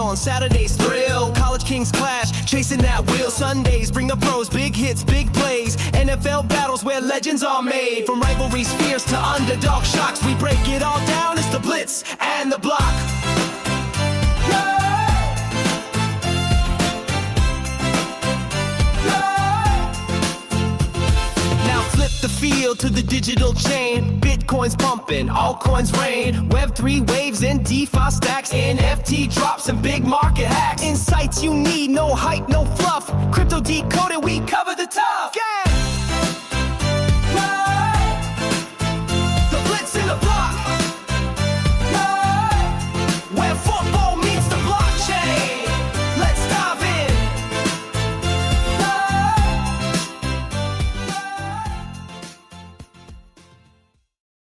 on Saturdays thrill, college kings clash, chasing that wheel. Sundays bring the pros, big hits, big plays, NFL battles where legends are made. From rivalries fierce to underdog shocks, we break it all down. It's the Blitz and the Block. The field to the digital chain, Bitcoin's pumping, altcoins rain, Web3 waves and DeFi stacks, NFT drops and big market hacks. Insights you need, no hype, no fluff, crypto decoded, we cover the tough. Yeah! The Blitz and the Block. Where football meets the blockchain. Let's dive in.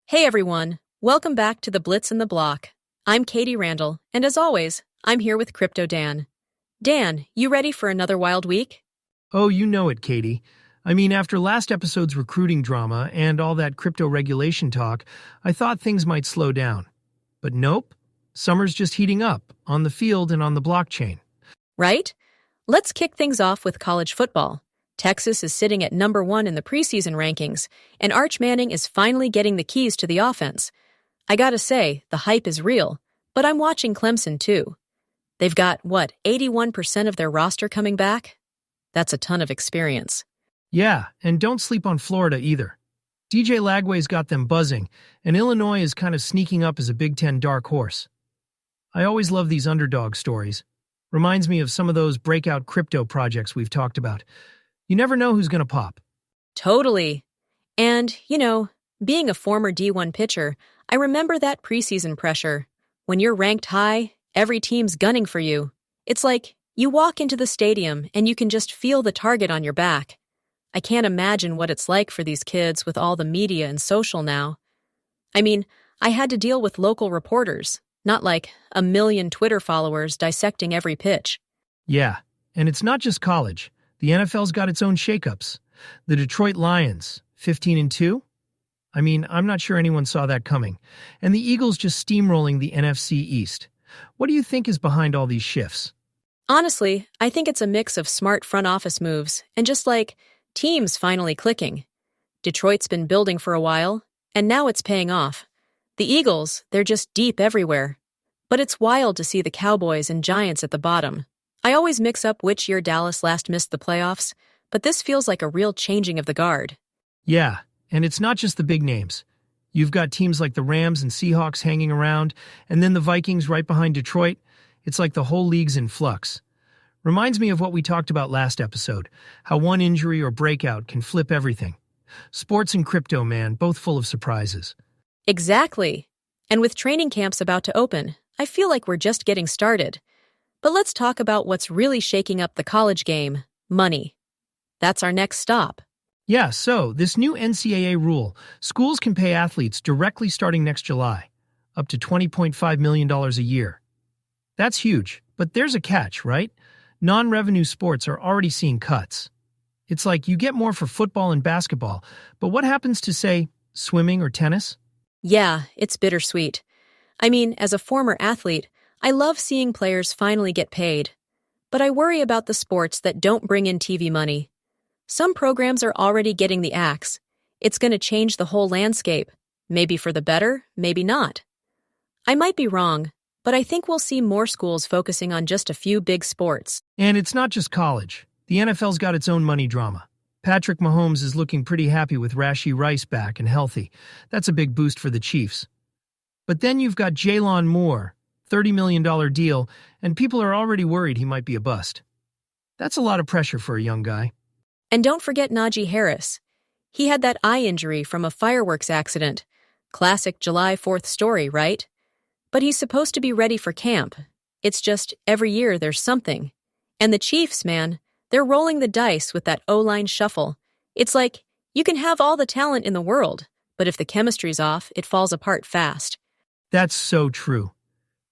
Hey everyone, welcome back to the Blitz and the Block. I'm Katie Randall, and as always, I'm here with Crypto Dan. Dan, you ready for another wild week? Oh, you know it, Katie. I mean, after last episode's recruiting drama and all that crypto regulation talk, I thought things might slow down. But nope, summer's just heating up, on the field and on the blockchain. Right? Let's kick things off with college football. Texas is sitting at number 1 in the preseason rankings, and Arch Manning is finally getting the keys to the offense. I gotta say, the hype is real, but I'm watching Clemson too. They've got, 81% of their roster coming back? That's a ton of experience. Yeah, and don't sleep on Florida either. DJ Lagway's got them buzzing, and Illinois is kind of sneaking up as a Big Ten dark horse. I always love these underdog stories. Reminds me of some of those breakout crypto projects we've talked about. You never know who's going to pop. Totally. And, being a former D1 pitcher, I remember that preseason pressure. When you're ranked high, every team's gunning for you. It's like you walk into the stadium and you can just feel the target on your back. I can't imagine what it's like for these kids with all the media and social now. I mean, I had to deal with local reporters, not like a million Twitter followers dissecting every pitch. Yeah, and it's not just college. The NFL's got its own shakeups. The Detroit Lions, 15-2? I mean, I'm not sure anyone saw that coming. And the Eagles just steamrolling the NFC East. What do you think is behind all these shifts? Honestly, I think it's a mix of smart front office moves and just teams finally clicking. Detroit's been building for a while, and now it's paying off. The Eagles, they're just deep everywhere. But it's wild to see the Cowboys and Giants at the bottom. I always mix up which year Dallas last missed the playoffs, but this feels like a real changing of the guard. Yeah, and it's not just the big names. You've got teams like the Rams and Seahawks hanging around, and then the Vikings right behind Detroit. It's like the whole league's in flux. Reminds me of what we talked about last episode, how one injury or breakout can flip everything. Sports and crypto, man, both full of surprises. Exactly. And with training camps about to open, I feel like we're just getting started. But let's talk about what's really shaking up the college game, money. That's our next stop. Yeah, so this new NCAA rule, schools can pay athletes directly starting next July, up to $20.5 million a year. That's huge, but there's a catch, right? Non-revenue sports are already seeing cuts. It's like you get more for football and basketball, but what happens to, say, swimming or tennis? Yeah, it's bittersweet. I mean, as a former athlete, I love seeing players finally get paid. But I worry about the sports that don't bring in TV money. Some programs are already getting the axe. It's going to change the whole landscape. Maybe for the better, maybe not. I might be wrong, but I think we'll see more schools focusing on just a few big sports. And it's not just college. The NFL's got its own money drama. Patrick Mahomes is looking pretty happy with Rashee Rice back and healthy. That's a big boost for the Chiefs. But then you've got Jalen Moore, $30 million deal, and people are already worried he might be a bust. That's a lot of pressure for a young guy. And don't forget Najee Harris. He had that eye injury from a fireworks accident. Classic July 4th story, right? But he's supposed to be ready for camp. It's just every year there's something. And the Chiefs, man, they're rolling the dice with that O-line shuffle. It's like, you can have all the talent in the world, but if the chemistry's off, it falls apart fast. That's so true.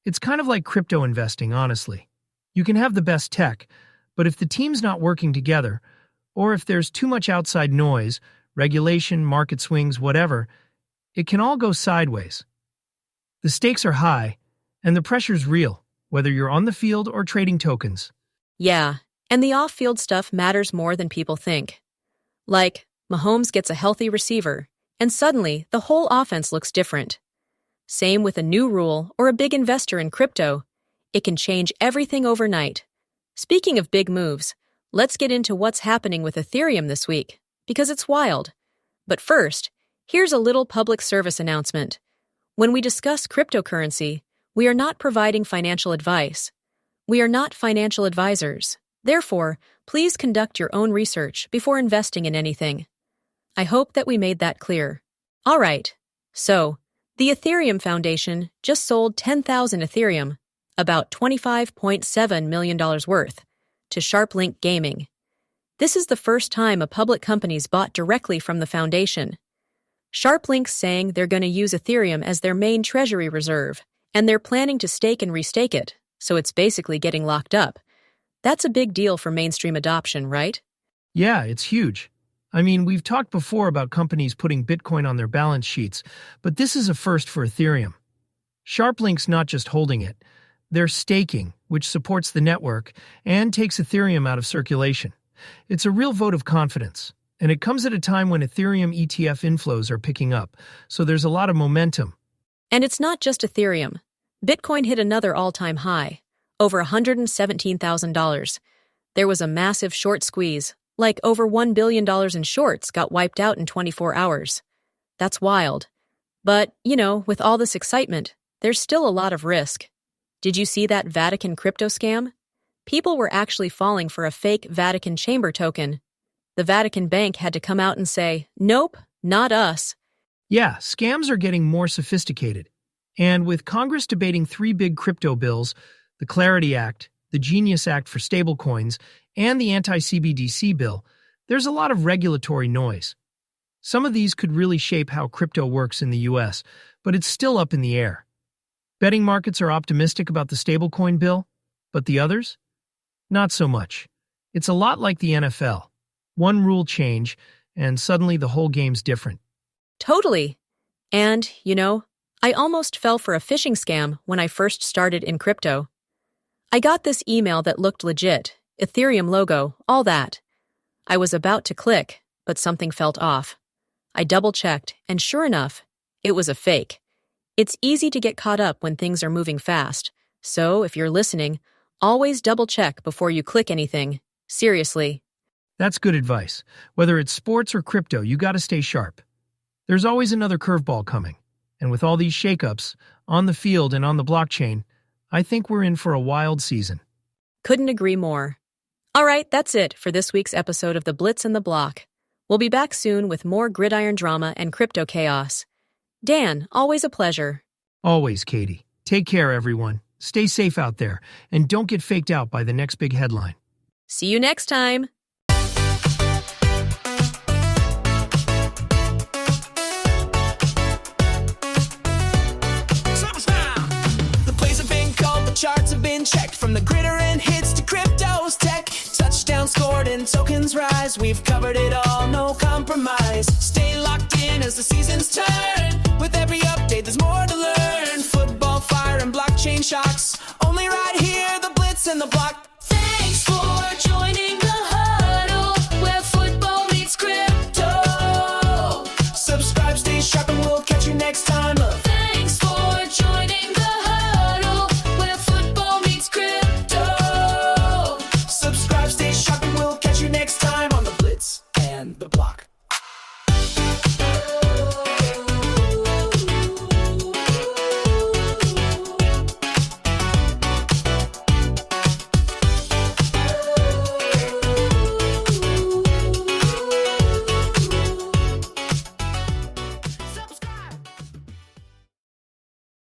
It's kind of like crypto investing, honestly. You can have the best tech, but if the team's not working together, or if there's too much outside noise, regulation, market swings, whatever, it can all go sideways. The stakes are high, and the pressure's real, whether you're on the field or trading tokens. Yeah, and the off-field stuff matters more than people think. Like, Mahomes gets a healthy receiver, and suddenly the whole offense looks different. Same with a new rule or a big investor in crypto. It can change everything overnight. Speaking of big moves, let's get into what's happening with Ethereum this week, because it's wild. But first, here's a little public service announcement. When we discuss cryptocurrency, we are not providing financial advice. We are not financial advisors. Therefore, please conduct your own research before investing in anything. I hope that we made that clear. All right, so, the Ethereum Foundation just sold 10,000 Ethereum, about $25.7 million worth, to SharpLink Gaming. This is the first time a public company's bought directly from the foundation. SharpLink's saying they're going to use Ethereum as their main treasury reserve, and they're planning to stake and restake it, so it's basically getting locked up. That's a big deal for mainstream adoption, right? Yeah, it's huge. I mean, we've talked before about companies putting Bitcoin on their balance sheets, but this is a first for Ethereum. SharpLink's not just holding it. They're staking, which supports the network and takes Ethereum out of circulation. It's a real vote of confidence, and it comes at a time when Ethereum ETF inflows are picking up, so there's a lot of momentum. And it's not just Ethereum. Bitcoin hit another all-time high, over $117,000. There was a massive short squeeze, like over $1 billion in shorts got wiped out in 24 hours. That's wild. But, with all this excitement, there's still a lot of risk. Did you see that Vatican crypto scam? People were actually falling for a fake Vatican chamber token. The Vatican Bank had to come out and say, nope, not us. Yeah, scams are getting more sophisticated. And with Congress debating three big crypto bills, the Clarity Act, the Genius Act for stablecoins, and the anti-CBDC bill, there's a lot of regulatory noise. Some of these could really shape how crypto works in the US, but it's still up in the air. Betting markets are optimistic about the stablecoin bill, but the others? Not so much. It's a lot like the NFL. One rule change, and suddenly the whole game's different. Totally. And, I almost fell for a phishing scam when I first started in crypto. I got this email that looked legit, Ethereum logo, all that. I was about to click, but something felt off. I double-checked, and sure enough, it was a fake. It's easy to get caught up when things are moving fast, so if you're listening, always double-check before you click anything. Seriously. That's good advice. Whether it's sports or crypto, you gotta stay sharp. There's always another curveball coming, and with all these shakeups, on the field and on the blockchain, I think we're in for a wild season. Couldn't agree more. All right, that's it for this week's episode of The Blitz and the Block. We'll be back soon with more gridiron drama and crypto chaos. Dan, always a pleasure. Always, Katie. Take care, everyone. Stay safe out there, and don't get faked out by the next big headline. See you next time. The plays have been called, the charts have been checked. From the gridiron hits to crypto's tech. Touchdown scored and tokens rise. We've covered it all, no compromise. Stay locked in as the seasons turn. With every update, there's more to learn. Football, fire, and blockchain shocks. Only right here, the Blitz and the Block.